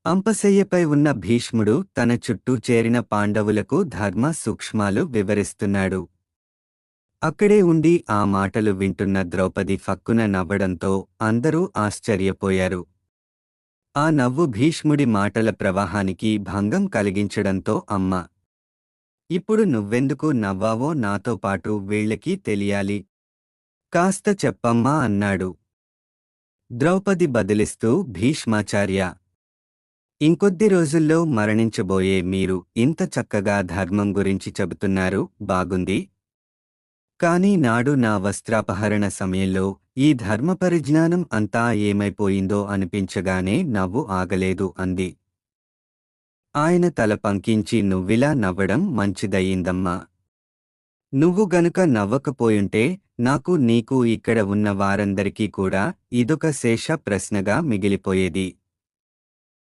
అంపశయ్యపై ఉన్న భీష్ముడు తన చుట్టూ చేరిన పాండవులకు ధర్మ సూక్ష్మాలు వివరిస్తున్నాడు. అక్కడే ఉండి ఆ మాటలు వింటున్న ద్రౌపది ఫక్కున నవ్వడంతో అందరూ ఆశ్చర్యపోయారు. ఆ నవ్వు భీష్ముడి మాటల ప్రవాహానికి భంగం కలిగించడంతో అమ్మ, ఇప్పుడు నువ్వెందుకు నవ్వావో నాతో పాటు వీళ్ళకి తెలియాలి. కాస్త చెప్పమ్మా అన్నాడు. ద్రౌపది బదిలిస్తూ, భీష్మాచార్య, ఇంకొద్ది రోజుల్లో మరణించబోయే మీరు ఇంత చక్కగా ధర్మం గురించి చెబుతున్నారు, బాగుంది. కాని నాడు నా వస్త్రాపహరణ సమయంలో ఈ ధర్మపరిజ్ఞానం అంతా ఏమైపోయిందో అనిపించగానే నవ్వు ఆగలేదు అంది. ఆయన తల పంకించి, నువ్విలా నవ్వడం మంచిదయ్యిందమ్మా. నువ్వు గనుక నవ్వకపోయుంటే నాకు, నీకు, ఇక్కడ ఉన్న వారందరికీ కూడా ఇదొక శేష ప్రశ్నగా మిగిలిపోయేది.